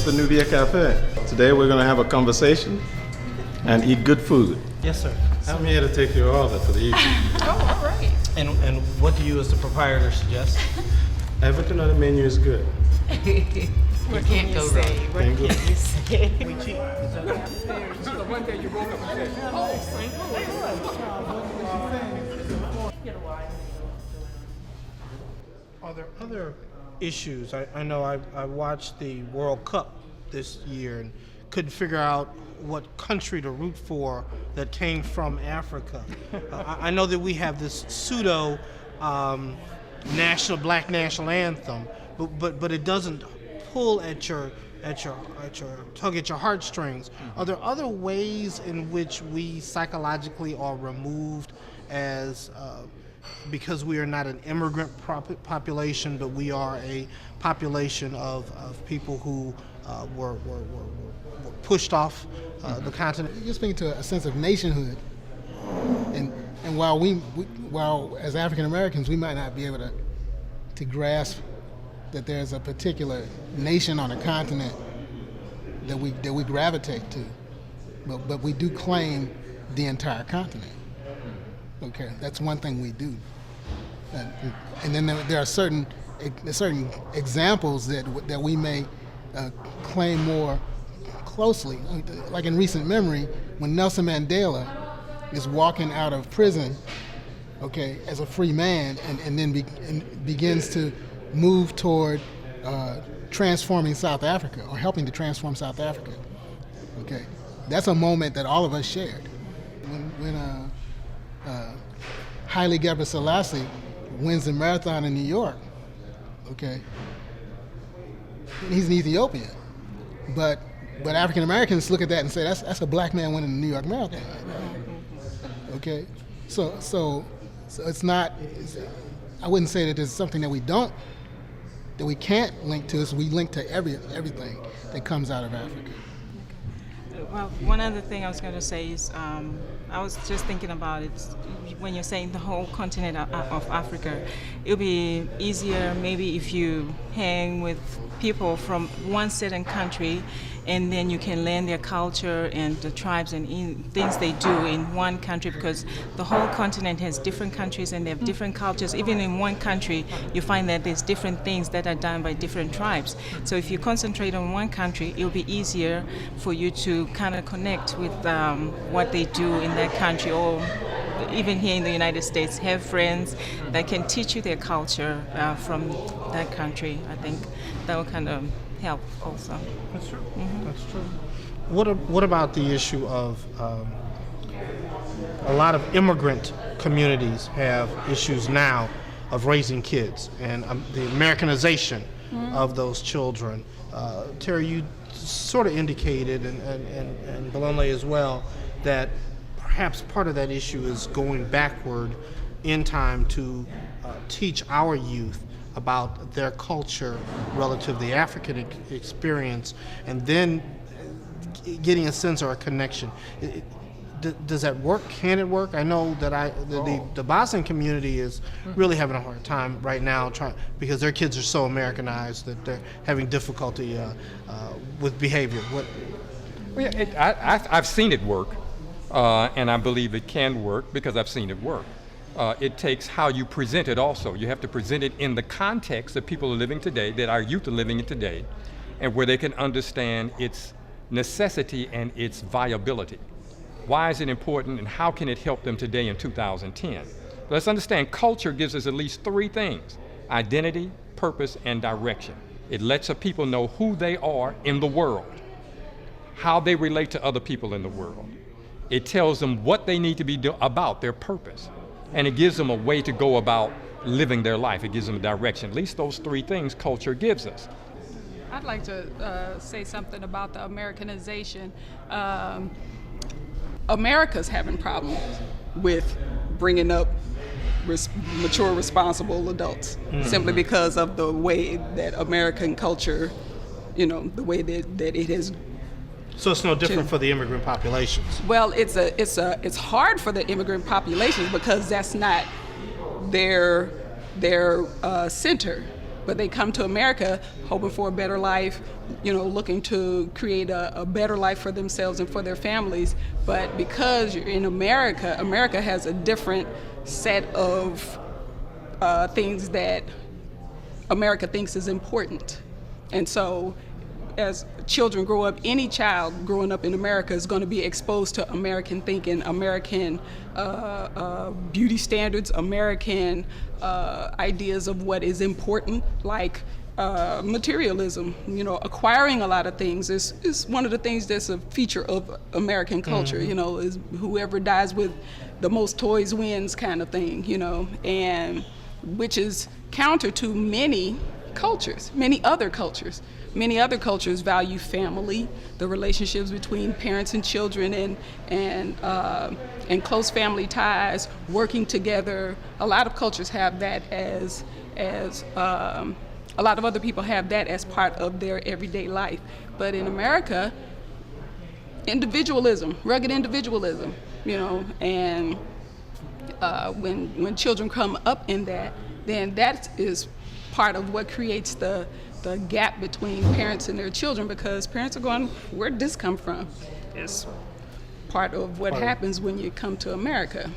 welcome to Nubia Cafe. Today we're going to have a conversation and eat good food. Yes, sir. I'm here to take your order for the evening. Oh, all right. And what do you as the proprietor suggest? Everything on the menu is good. What can you say? What can you say? We cheap. One day you woke up and said, Are there other issues? I know I watched the World Cup this year and couldn't figure out what country to root for that came from Africa. I know that we have this pseudo black national anthem, but it doesn't pull at your tug at your heartstrings. Are there other ways in which we psychologically are removed as because we are not an immigrant population, but we are a population of people who were pushed off the continent? You're speaking to a sense of nationhood, and while as African Americans we might not be able to grasp that there's a particular nation on a continent that we gravitate to, but we do claim the entire continent. Okay, that's one thing we do, and then there are certain examples that we may claim more closely. Like in recent memory, when Nelson Mandela is walking out of prison, okay, as a free man, and then begins to move toward transforming South Africa or helping to transform South Africa. Okay, that's a moment that all of us shared. When Haile Gebrselassie wins the marathon in New York, okay, he's an Ethiopian, but African Americans look at that and say that's a black man winning the New York Marathon. Okay, so it's not. I wouldn't say that there's something that we can't link to. So we link to everything that comes out of Africa. Well, one other thing I was going to say is I was just thinking about it when you're saying the whole continent of Africa. It would be easier maybe if you hang with people from one certain country, and then you can learn their culture and the tribes and things they do in one country, because the whole continent has different countries and they have different cultures. Even in one country, you find that there's different things that are done by different tribes. So if you concentrate on one country, it'll be easier for you to kind of connect with what they do in that country, or even here in the United States, have friends that can teach you their culture from that country. I think that will kind of help also. That's true. Mm-hmm. That's true. What about the issue of a lot of immigrant communities have issues now of raising kids and the Americanization of those children? Terry, you sort of indicated, and Bolanle as well, that perhaps part of that issue is going backward in time to teach our youth about their culture relative to the African experience, and then getting a sense or a connection. Does that work? Can it work? I know that the Boston community is really having a hard time right now because their kids are so Americanized that they're having difficulty with behavior. Well, I've seen it work, and I believe it can work because I've seen it work. It takes how you present it also. You have to present it in the context that people are living today, that our youth are living in today, and where they can understand its necessity and its viability. Why is it important, and how can it help them today in 2010? Let's understand culture gives us at least three things: identity, purpose, and direction. It lets a people know who they are in the world, how they relate to other people in the world. It tells them what they need to be about, their purpose. And it gives them a way to go about living their life. It gives them a direction. At least those three things culture gives us. I'd like to say something about the Americanization. America's having problems with bringing up mature, responsible adults, simply because of the way that American culture, the way that it has. So it's no different for the immigrant populations. Well, it's hard for the immigrant populations because that's not their center. but they come to America hoping for a better life, looking to create a better life for themselves and for their families. But because you're in America, America has a different set of things that America thinks is important. And so as children grow up, any child growing up in America is going to be exposed to American thinking, American beauty standards, American ideas of what is important, like materialism. Acquiring a lot of things is one of the things that's a feature of American culture. Is whoever dies with the most toys wins kind of thing. And which is counter to many cultures, many other cultures. Many other cultures value family, the relationships between parents and children, and close family ties, working together. A lot of cultures have that as a lot of other people have that as part of their everyday life. But in America, individualism, rugged individualism, and when children come up in that, then that is part of what creates the gap between parents and their children, because parents are going, where'd this come from? It's part of what happens when you come to America.